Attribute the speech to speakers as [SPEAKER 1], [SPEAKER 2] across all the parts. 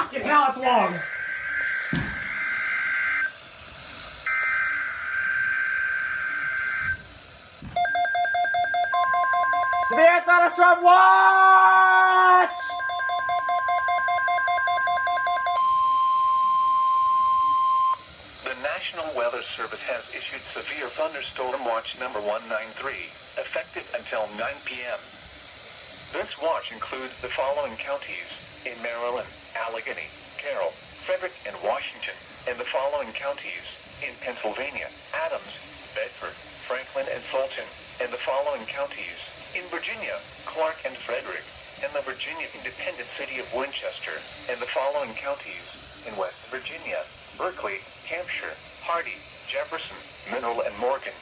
[SPEAKER 1] Fucking hell, it's long. Severe thunderstorm watch!
[SPEAKER 2] The National Weather Service has issued severe thunderstorm watch number 193, effective until 9 p.m. This watch includes the following counties in Maryland: Allegheny, Carroll, Frederick, and Washington, and the following counties in Pennsylvania: Adams, Bedford, Franklin, and Fulton, and the following counties in Virginia: Clark and Frederick, and the Virginia independent city of Winchester, and the following counties in West Virginia: Berkeley, Hampshire, Hardy, Jefferson, Mineral, and Morgan.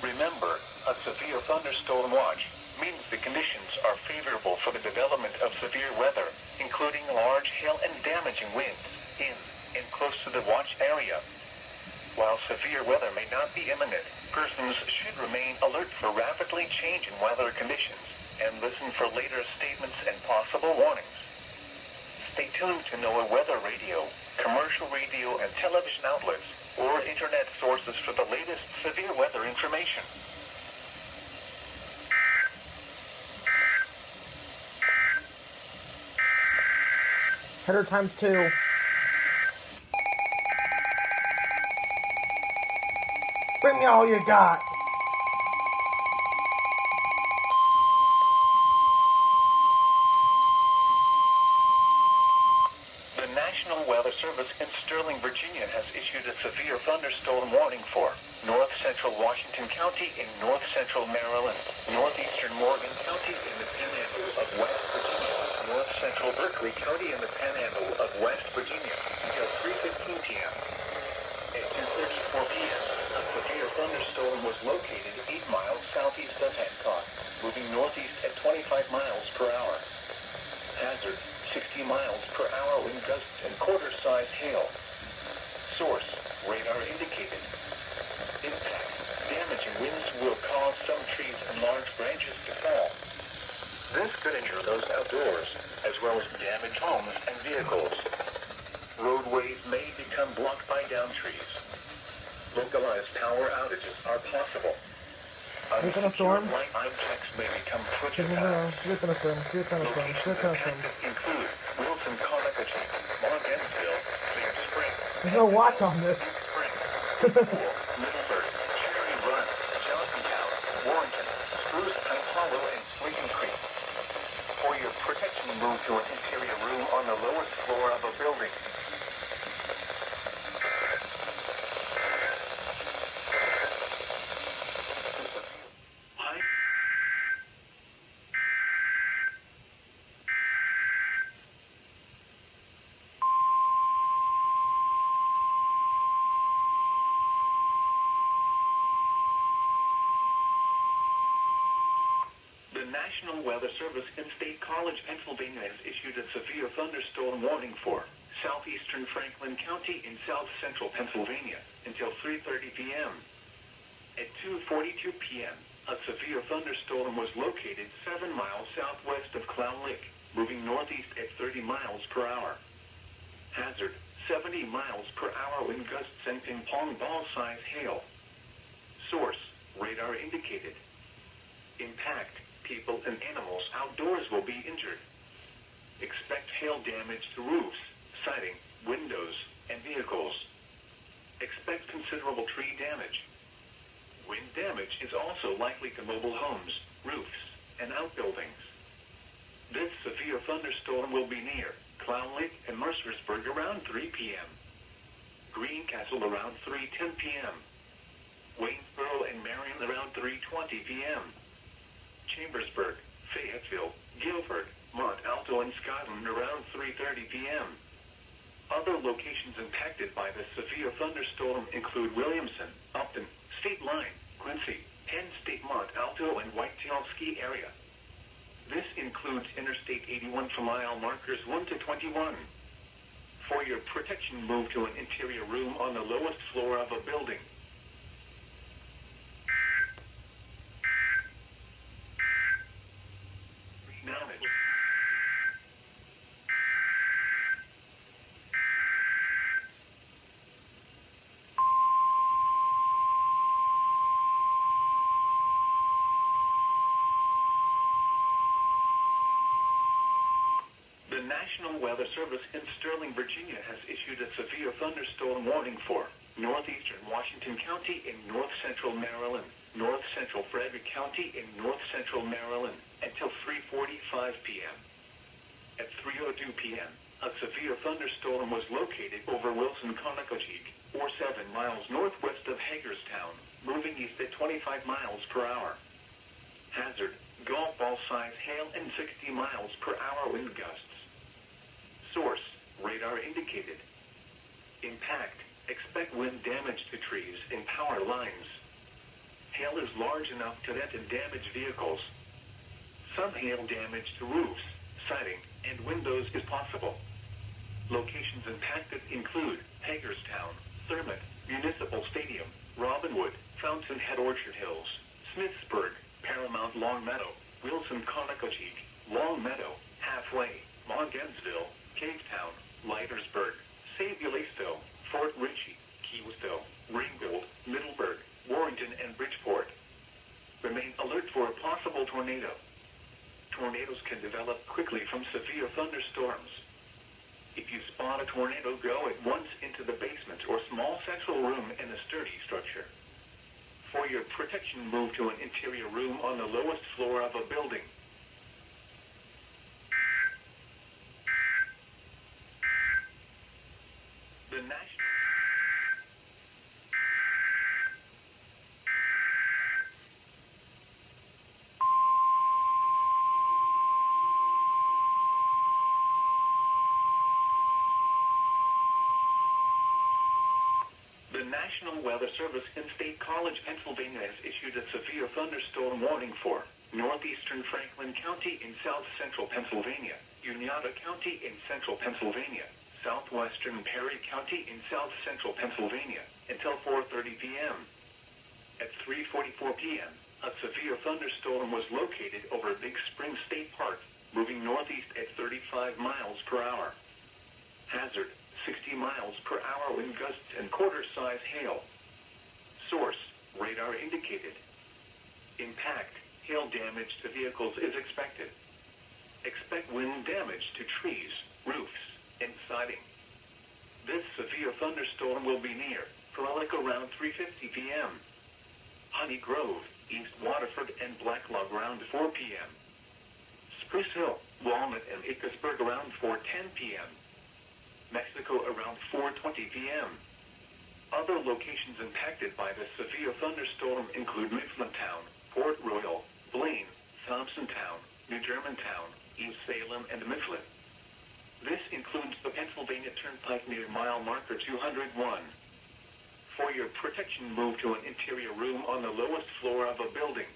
[SPEAKER 2] Remember, a severe thunderstorm watch means the conditions are favorable for the development of severe weather, including large hail and damaging winds in and close to the watch area. While severe weather may not be imminent, persons should remain alert for rapidly changing weather conditions and listen for later statements and possible warnings. Stay tuned to NOAA weather radio, commercial radio and television outlets, or internet sources for the latest severe weather information.
[SPEAKER 1] Header times 2. Bring me all you got.
[SPEAKER 2] The National Weather Service in Sterling, Virginia has issued a severe thunderstorm warning for north central Washington County in north central Maryland, northeastern Morgan County in the Panhandle of West Virginia, north central Berkeley County in the Panhandle of West Virginia until 3:15 p.m. At 2:34 p.m., a severe thunderstorm was located 8 miles southeast of Hancock, moving northeast at 25 miles per hour. Hazard: 60 miles per hour wind gusts and quarter-size hail. Source: radar indicated. Impact: damaging winds will cause some trees and large branches to fall. This could injure those outdoors, as well as damage homes and vehicles. Roadways may become blocked by downed trees. Localized power outages are possible.
[SPEAKER 1] Severe thunderstorm.
[SPEAKER 2] Light objects may become
[SPEAKER 1] Severe thunderstorm. Severe thunderstorm. Severe thunderstorm.
[SPEAKER 2] Include Wilson, Conococheague, Morgansville, Clear Spring.
[SPEAKER 1] There's no watch on this.
[SPEAKER 2] Middleburg, Cherry Run, Johnsontown, Warrenton, Spruce, Pine Hollow, and Sleeping Creek. For your protection, move to an interior room on the lowest floor of a building. The National Weather Service in State College, Pennsylvania has issued a severe thunderstorm warning for southeastern Franklin County in south central Pennsylvania until 3:30 p.m. At 2:42 p.m., a severe thunderstorm was located 7 miles southwest of Clown Lake, moving northeast at 30 miles per hour. Hazard: 70 miles per hour wind gusts and ping-pong ball-size hail. Source: radar indicated. Impact: people and animals outdoors will be injured. Expect hail damage to roofs, siding, windows, and vehicles. Expect considerable tree damage. Wind damage is also likely to mobile homes, roofs, and outbuildings. This severe thunderstorm will be near Clown Lake and Mercersburg around 3 p.m. Greencastle around 3:10 p.m. Waynesboro and Marion around 3:20 p.m. Chambersburg, Fayetteville, Guilford, Mont Alto, and Scotland around 3:30 p.m. Other locations impacted by the severe thunderstorm include Williamson, Upton, State Line, Quincy, Penn State, Mont Alto, and Whitetail Ski Area. This includes Interstate 81 for mile markers 1 to 21. For your protection, move to an interior room on the lowest floor of a building. Weather Service in Sterling, Virginia has issued a severe thunderstorm warning for northeastern Washington County in north-central Maryland, north-central Frederick County in north-central Maryland until 3:45 p.m. At 3:02 p.m., a severe thunderstorm was located over Wilson, Conococheague, or 7 miles northwest of Hagerstown, moving east at 25 miles per hour. Hazard, golf ball size hail and 60 miles per hour wind gusts. Source, radar indicated. Impact, expect wind damage to trees and power lines. Hail is large enough to dent and damage vehicles. Some hail damage to roofs, siding, and windows is possible. Locations impacted include Hagerstown, Thurmont, Municipal Stadium, Robinwood, Fountainhead Orchard Hills, Smithsburg, Paramount Longmeadow, Wilson Conococheague, Longmeadow, Halfway, Montgensville, Cavetown, Leitersburg, Savulaisto, Fort Ritchie, Keywesville, Ringgold, Middleburg, Warrenton, and Bridgeport. Remain alert for a possible tornado. Tornadoes can develop quickly from severe thunderstorms. If you spot a tornado, go at once into the basement or small central room in a sturdy structure. For your protection, move to an interior room on the lowest floor of a building. The National Weather Service in State College, Pennsylvania has issued a severe thunderstorm warning for northeastern Franklin County in south-central Pennsylvania, Uniata County in central Pennsylvania, southwestern Perry County in south-central Pennsylvania until 4:30 p.m. At 3:44 p.m., a severe thunderstorm was located over Big Spring State Park, moving northeast at 35 miles per hour. Hazard, 60 miles per hour wind gusts and quarter-size hail. Source, radar indicated. Impact, hail damage to vehicles is expected. Expect wind damage to trees, roofs, and siding. This severe thunderstorm will be near Frolic around 3:50 p.m. Honey Grove, East Waterford, and Blacklog around 4 p.m. Spruce Hill, Walnut, and Ickersburg around 4:10 p.m. Mexico around 4:20 p.m. Other locations impacted by the severe thunderstorm include Mifflintown, Port Royal, Blaine, Thompsontown, New Germantown, East Salem, and Mifflin. This includes the Pennsylvania Turnpike near mile marker 201. For your protection, move to an interior room on the lowest floor of a building.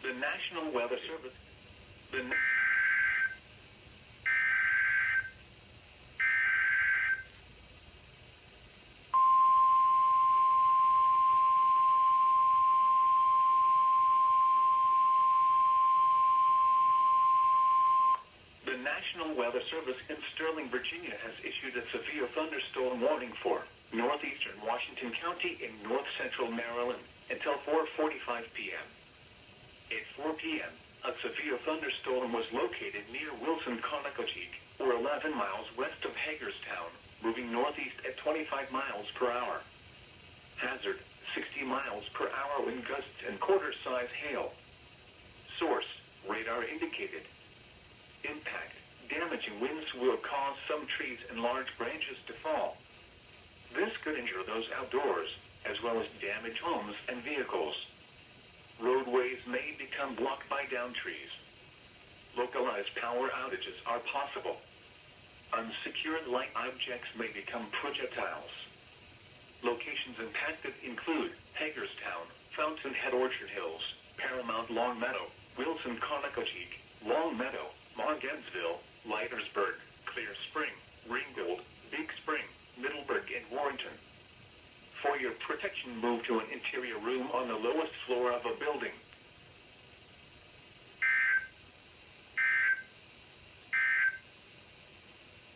[SPEAKER 2] The National Weather Service. The National Weather Service in Sterling, Virginia has issued a severe thunderstorm warning for northeastern Washington County in north-central Maryland until 4:45 p.m. At 4 p.m., a severe thunderstorm was located near Wilson, Conococheague, or 11 miles west of Hagerstown, moving northeast at 25 miles per hour. Hazard, 60 miles per hour wind gusts and quarter-size hail. Source, radar indicated. Impact, damaging winds will cause some trees and large branches to fall. This could injure those outdoors, as well as damage homes and vehicles. Roadways may become blocked by downed trees. Localized power outages are possible. Unsecured light objects may become projectiles. Locations impacted include Hagerstown, Fountainhead Orchard Hills, Paramount Longmeadow, Wilson Conococheague, Longmeadow, Montgensville, Leitersburg, Clear Spring, Ringgold, Big Spring, Middleburg, and Warrenton. For your protection, move to an interior room on the lowest floor of a building.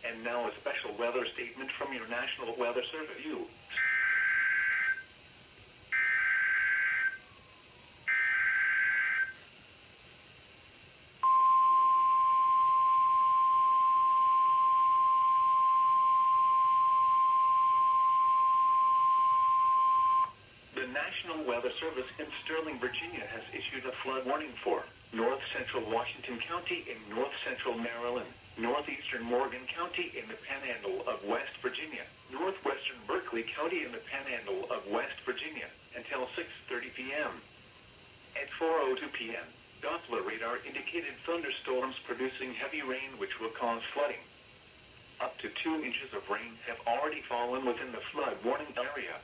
[SPEAKER 2] And now a special weather statement from your National Weather Service. National Weather Service in Sterling, Virginia has issued a flood warning for north central Washington County in north central Maryland, northeastern Morgan County in the Panhandle of West Virginia, northwestern Berkeley County in the Panhandle of West Virginia until 6:30 p.m. At 4:02 p.m., Doppler radar indicated thunderstorms producing heavy rain which will cause flooding. Up to 2 inches of rain have already fallen within the flood warning area.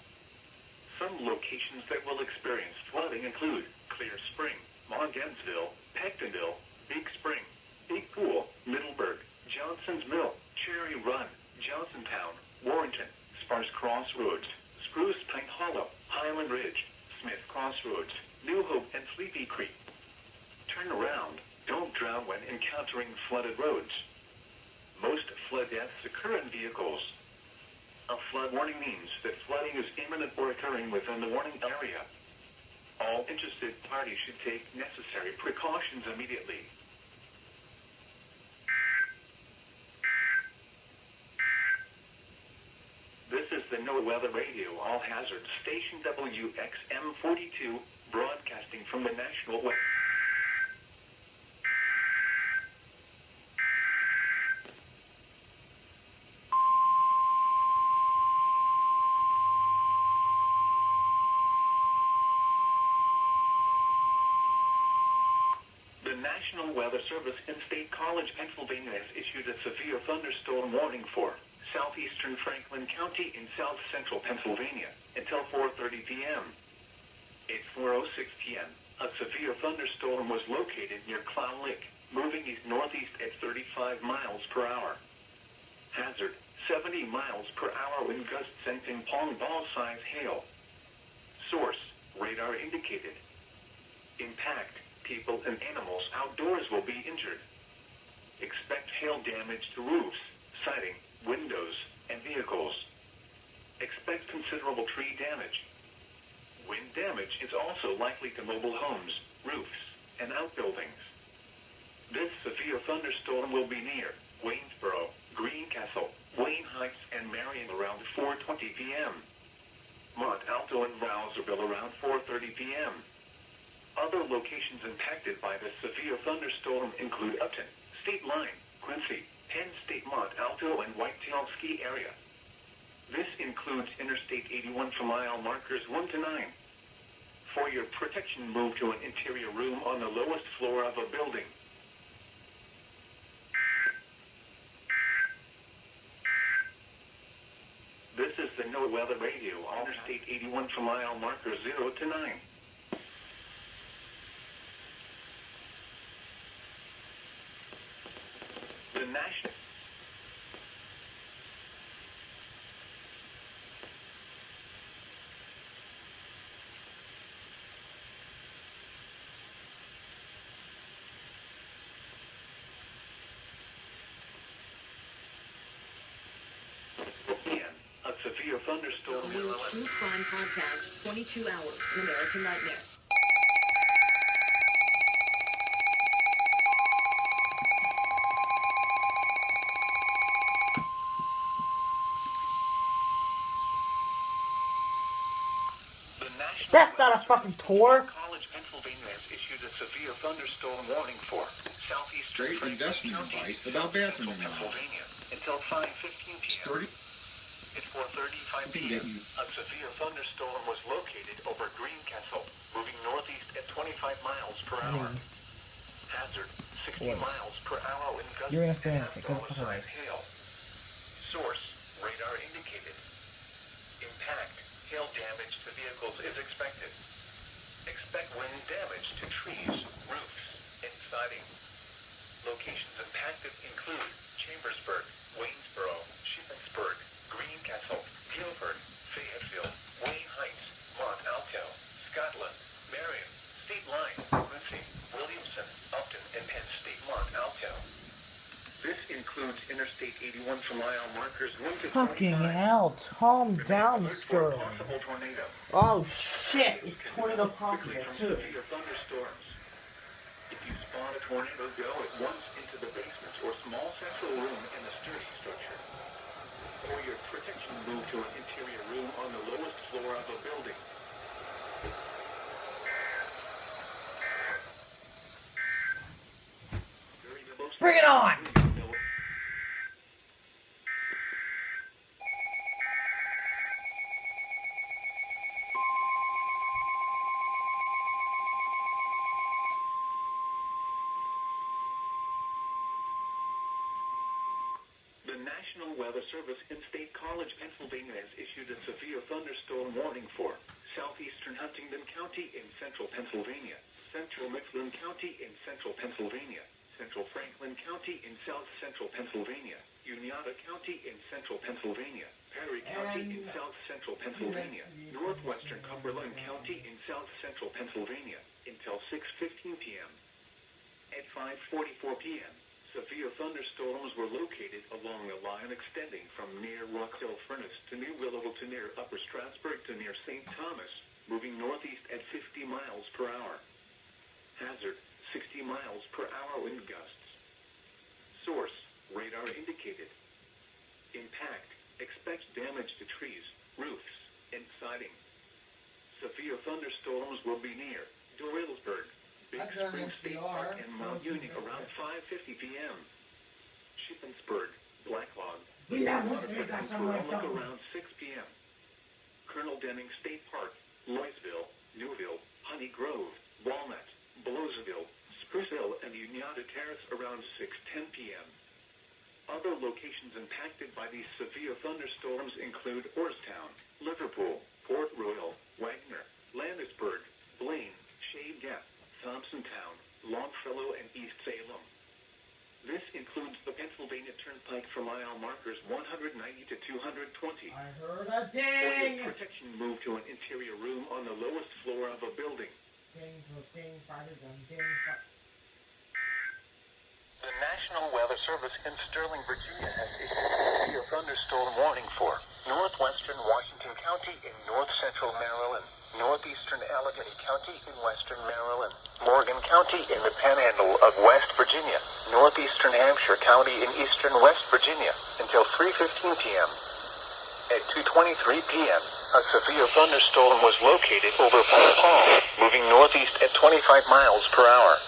[SPEAKER 2] Some locations that will experience flooding include Clear Spring, Mongansville, Pectonville, Big Spring, Big Pool, Middleburg, Johnson's Mill, Cherry Run, Johnsontown, Warrenton, Sparse Crossroads, Spruce Pine Hollow, Highland Ridge, Smith Crossroads, New Hope, and Sleepy Creek. Turn around. Don't drown when encountering flooded roads. Most flood deaths occur in vehicles. A flood warning means that flooding is imminent or occurring within the warning area. All interested parties should take necessary precautions immediately. This is the NOAA Weather Radio All Hazards Station WXM 42, broadcasting from the National Weather. The National Weather Service in State College, Pennsylvania has issued a severe thunderstorm warning for southeastern Franklin County in south central Pennsylvania until 4:30 p.m. At 4:06 p.m., a severe thunderstorm was located near Clown Lake, moving east-northeast at 35 miles per hour. Hazard, 70 miles per hour wind gusts and ping-pong ball-size hail. Source, radar indicated. Impact, people and animals outdoors will be injured. Expect hail damage to roofs, siding, windows, and vehicles. Expect considerable tree damage. Wind damage is also likely to mobile homes, roofs, and outbuildings. This severe thunderstorm will be near Waynesboro, Greencastle, Wayne Heights, and Marion around 4:20 p.m. Mont Alto and Rowsville around 4:30 p.m. Other locations impacted by this severe thunderstorm include Upton, State Line, Quincy, Penn State, Mont Alto, and Whitetail Ski Area. This includes Interstate 81 for mile markers 1 to 9. For your protection, move to an interior room on the lowest floor of a building. This is the NOAA Weather Radio, Interstate 81 for mile markers 0 to 9. The National a severe thunderstorm.
[SPEAKER 3] New True Crime Podcast, 22 Hours, An American Nightmare.
[SPEAKER 1] That's not a fucking tour.
[SPEAKER 2] College, Pennsylvania has issued a severe thunderstorm warning for southeastern
[SPEAKER 4] Straight investment advice about bathroom
[SPEAKER 2] Pennsylvania until 5:15 p.m. At 4:35 p.m., a severe thunderstorm was located over Greencastle, moving northeast at 25 miles per hour. Hazard, 60 miles per hour wind gusts.
[SPEAKER 1] You're interference. It goes the fuck away.
[SPEAKER 2] Hail. Source, radar indicated. Impact, hail damage to vehicles is expected. Expect wind damage to trees, roofs, and siding. Locations impacted include Chambersburg, Waynesboro, Shippensburg, Greencastle, Guilford, Fayetteville, Wayne Heights, Mont Alto, Scotland, Marion, State Line, Quincy, Williamson, Upton, and Penn State, Mont Alto. This includes Interstate 81 for mile markers 1 to 29.
[SPEAKER 1] Fucking hell, calm down, Sterling.
[SPEAKER 2] Possible tornado.
[SPEAKER 1] Oh shit, it's tornado possible
[SPEAKER 2] From
[SPEAKER 1] too.
[SPEAKER 2] severe thunderstorms. If you spot a tornado, go at once into the basement or small central room in the sturdy structure. For your protection, move to an interior room on the lowest floor of a building. National Weather Service in State College, Pennsylvania has issued a severe thunderstorm warning for southeastern Huntingdon County in central Pennsylvania, central Mifflin County in central Pennsylvania, central Franklin County in south central Pennsylvania, Uniata County in central Pennsylvania, Perry County in south central Pennsylvania, northwestern Cumberland County in south central Pennsylvania until 6:15 p.m. At 5:44 p.m., severe thunderstorms were located along the line extending from near Rock Hill Furnace to near Willowville to near Upper Strasburg to near St. Thomas, moving northeast at 50 miles per hour. Hazard, 60 miles per hour wind gusts. Source, radar indicated. Impact, expect damage to trees, roofs, and siding. Severe thunderstorms will be near Doyle'sburg, Big Spring State Park, and Mount Union around 5:50 p.m. Shippensburg, Blacklog,
[SPEAKER 1] We love this
[SPEAKER 2] around 6 p.m. Colonel Denning State Park, Loysville, Newville, Honey Grove, Walnut, Blowsville, Spruceville, and Uniata Terrace around 6:10 p.m. Other locations impacted by these severe thunderstorms include Orrstown, Liverpool, Port Royal, Wagner, Landisburg, Blaine, Shade Gap, Thompsontown, Longfellow, and East Salem. This includes the Pennsylvania Turnpike for mile markers 190 to 220.
[SPEAKER 1] I heard a
[SPEAKER 2] For
[SPEAKER 1] ding!
[SPEAKER 2] your protection, move to an interior room on the lowest floor of a building.
[SPEAKER 1] Ding, fire gun, ding,
[SPEAKER 2] The National Weather Service in Sterling, Virginia has issued a severe thunderstorm warning for northwestern Washington County in north-central Maryland, northeastern Allegheny County in western Maryland, Morgan County in the panhandle of West Virginia, northeastern Hampshire County in eastern West Virginia until 3:15 p.m. At 2:23 p.m., a severe thunderstorm was located over Paw Paw, moving northeast at 25 miles per hour.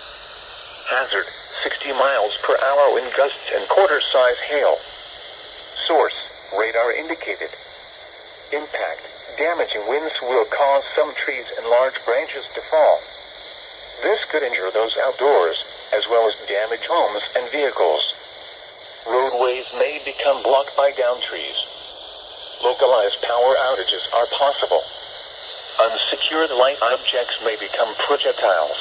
[SPEAKER 2] Hazard, 60 miles per hour wind gusts and quarter-size hail. Source, radar indicated. Impact, damaging winds will cause some trees and large branches to fall. This could injure those outdoors, as well as damage homes and vehicles. Roadways may become blocked by downed trees. Localized power outages are possible. Unsecured light objects may become projectiles.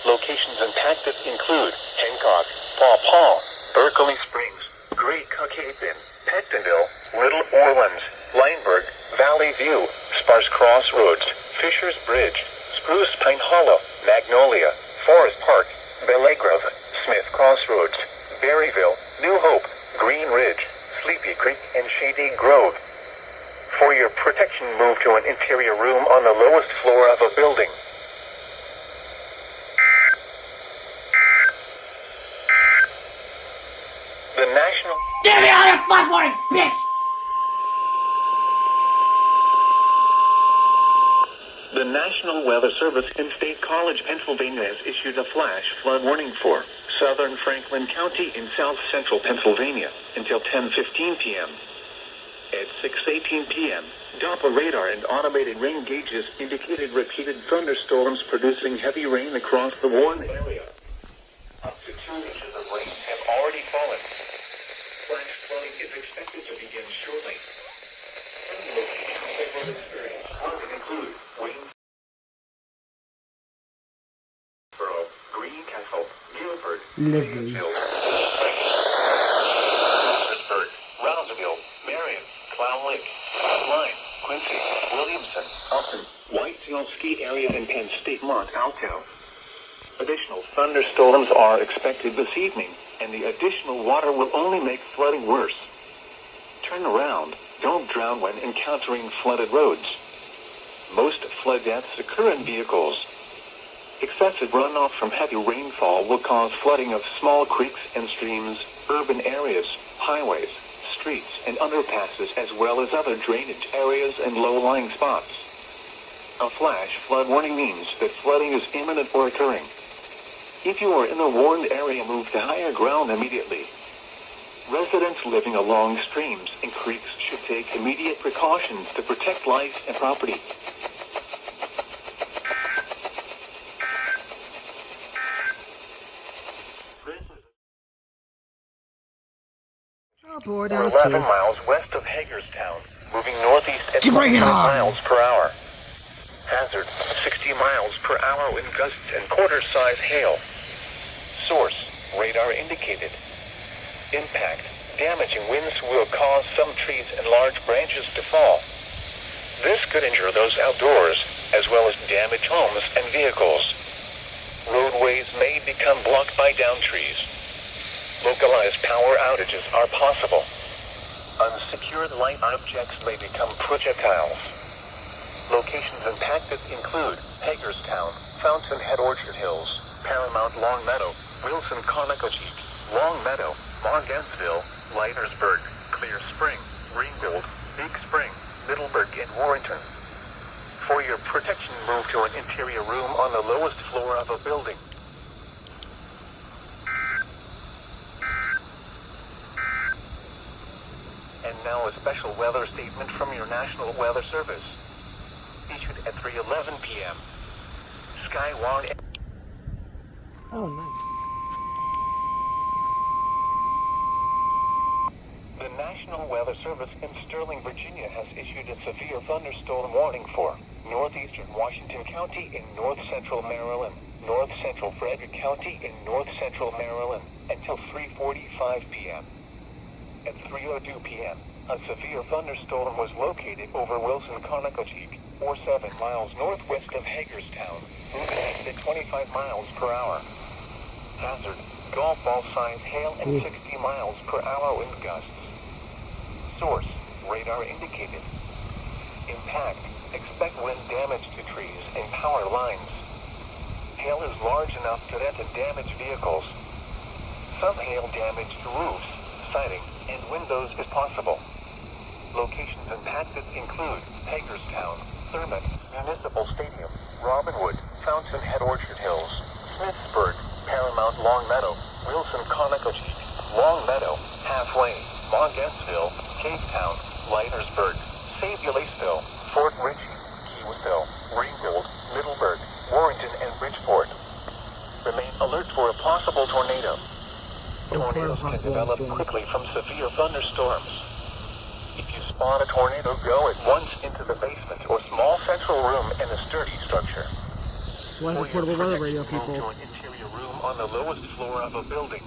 [SPEAKER 2] Locations impacted include Hancock, Paw Paw, Berkeley Springs, Great Caucasian, Pentonville, Little Orleans, Lineburg, Valley View, Sparse Crossroads, Fisher's Bridge, Spruce Pine Hollow, Magnolia, Forest Park, Belay Grove, Smith Crossroads, Berryville, New Hope, Green Ridge, Sleepy Creek, and Shady Grove. For your protection, move to an interior room on the lowest floor of a building. The National...
[SPEAKER 1] Give me all your flood warnings, bitch!
[SPEAKER 2] The National Weather Service in State College, Pennsylvania has issued a flash flood warning for southern Franklin County in south central Pennsylvania until 10:15 p.m. At 6:18 p.m., Doppler radar and automated rain gauges indicated repeated thunderstorms producing heavy rain across the warned area. Up to 2 inches of rain have already fallen. Flash flooding is expected to begin shortly. Some locations that will experience flooding include Waynesboro, Greencastle, Guilford,
[SPEAKER 1] Lovely.
[SPEAKER 2] Pittsburgh, Rouseville, Marion, Clown Lake, Line, Quincy, Williamson, Upton, Whitetail Ski Area, and Penn State Mont Alto. Additional thunderstorms are expected this evening, and the additional water will only make flooding worse. Turn around. Don't drown when encountering flooded roads. Most flood deaths occur in vehicles. Excessive runoff from heavy rainfall will cause flooding of small creeks and streams, urban areas, highways, streets, and underpasses, as well as other drainage areas and low-lying spots. A flash flood warning means that flooding is imminent or occurring. If you are in a warned area, move to higher ground immediately. Residents living along streams and creeks should take immediate precautions to protect life and property.
[SPEAKER 1] boy,
[SPEAKER 2] We're
[SPEAKER 1] that is
[SPEAKER 2] 11
[SPEAKER 1] two.
[SPEAKER 2] miles west of Hagerstown, moving northeast at
[SPEAKER 1] Keep bringing
[SPEAKER 2] 28
[SPEAKER 1] it on.
[SPEAKER 2] miles per hour. Hazard, 60 miles per hour wind gusts and quarter-size hail. Source, radar indicated. Impact, damaging winds will cause some trees and large branches to fall. This could injure those outdoors, as well as damage homes and vehicles. Roadways may become blocked by downed trees. Localized power outages are possible. Unsecured light objects may become projectiles. Locations impacted include Hagerstown, Fountainhead Orchard Hills, Paramount Long Meadow, Wilson Conococheek, Long Meadow, Montgansville, Leitersburg, Clear Spring, Ringgold, Big Spring, Middleburg, and Warrenton. For your protection, move to an interior room on the lowest floor of a building. And now a special weather statement from your National Weather Service. Issued at 3:11 p.m. Skywarn.
[SPEAKER 1] Oh, nice.
[SPEAKER 2] The National Weather Service in Sterling, Virginia has issued a severe thunderstorm warning for northeastern Washington County in north-central Maryland, north-central Frederick County in north-central Maryland until 3:45 p.m. At 3:02 p.m., a severe thunderstorm was located over Wilson Conococheek, or 7 miles northwest of Hagerstown, moving at 25 miles per hour. Hazard, golf ball size hail and 60 miles per hour wind gusts. Source, radar indicated. Impact, expect wind damage to trees and power lines. Hail is large enough to threaten damaged vehicles. Some hail damage to roofs, siding, and windows is possible. Locations impacted include Hagerstown, Thurmont, Municipal Stadium, Robinwood, Fountainhead Orchard Hills, Smithsburg, Paramount Long Meadow, Wilson Conococheek, Long Meadow, Halfway, Montgansville, Cavetown, Leitersburg, Laceville, Fort Ritchie, Keywesville, Ringgold, Middleburg, Warrenton, and Bridgeport. Remain alert for a possible tornado. Tornadoes can develop quickly from severe thunderstorms. If you spot a tornado, go at once into the basement or small central room in a sturdy structure.
[SPEAKER 1] That's why I have a portable weather radio,
[SPEAKER 2] Move
[SPEAKER 1] people.
[SPEAKER 2] to an interior room on the lowest floor of a building.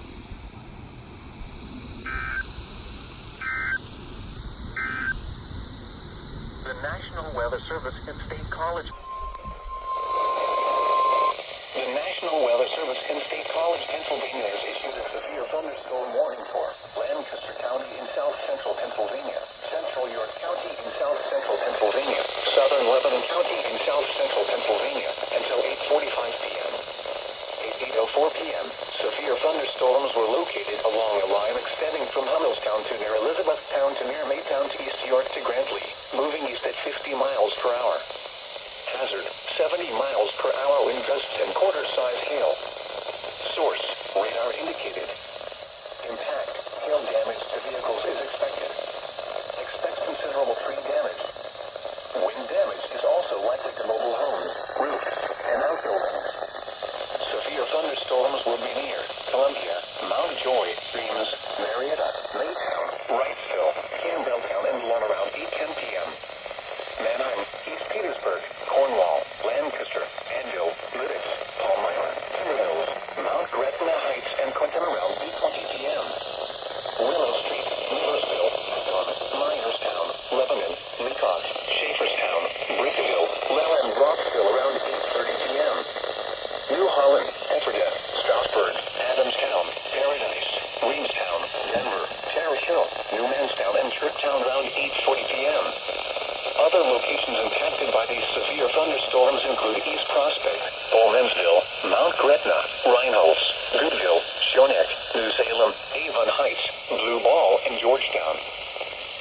[SPEAKER 2] The National Weather Service and State College. The National Weather Service in State College, Pennsylvania has issued a severe thunderstorm warning for Lancaster County in south central Pennsylvania, central York County in south central Pennsylvania, southern Lebanon County in south central Pennsylvania until 8:45 p.m. At 8:04 p.m., severe thunderstorms were located along a line extending from Hummelstown to near Elizabethtown to near Maytown to East York to Grantley, moving east at 50 miles per hour. Hazard, 70 miles per hour wind gusts and quarter-size hail. Source, radar indicated. Impact, hail damage to vehicles is expected. Expect considerable tree damage. Wind damage is also likely to mobile homes, roofs, and outbuildings. Severe thunderstorms will be near Columbia, Mount Joy, Reims, Marietta, Maytown, Wrightsville, Campbelltown, and Lawn around 8:10 p.m. Manheim, East Petersburg, Cornwall, Lancaster, Anvil, Lidditz, Palmyra, Timber Hills, Mount Gretna Heights, and Quinton around 8:20 p.m. Willow Street, Millersville, Patton, Myerstown, Lebanon, Leacock, Schaeferstown, Brickville, Lell, and Roxville around 8:30 p.m. New Holland, Efferden, Strasburg, Adamstown, Paradise, Reamstown, Denver, Parish Hill, New Manstown, and Churchtown around 8:40 p.m. Other locations impacted by these severe thunderstorms include East Prospect, Bowmansville, Mount Gretna, Reinholds, Goodville, Shonek, New Salem, Avon Heights, Blue Ball, and Georgetown.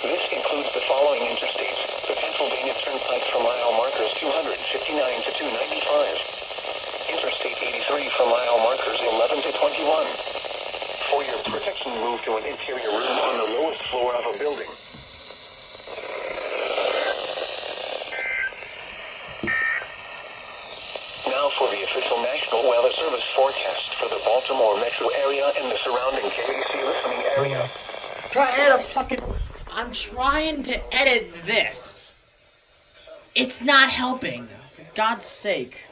[SPEAKER 2] This includes the following interstates: the Pennsylvania Turnpike for mile markers 259 to 295, Interstate 83 for mile markers 11 to 21. For your protection, move to an interior room on the lowest floor of a building. Now for the official National Weather Service forecast for the Baltimore metro area and the surrounding KAC listening area.
[SPEAKER 1] Try to edit a fucking.
[SPEAKER 5] I'm trying to edit this. It's not helping. For God's sake.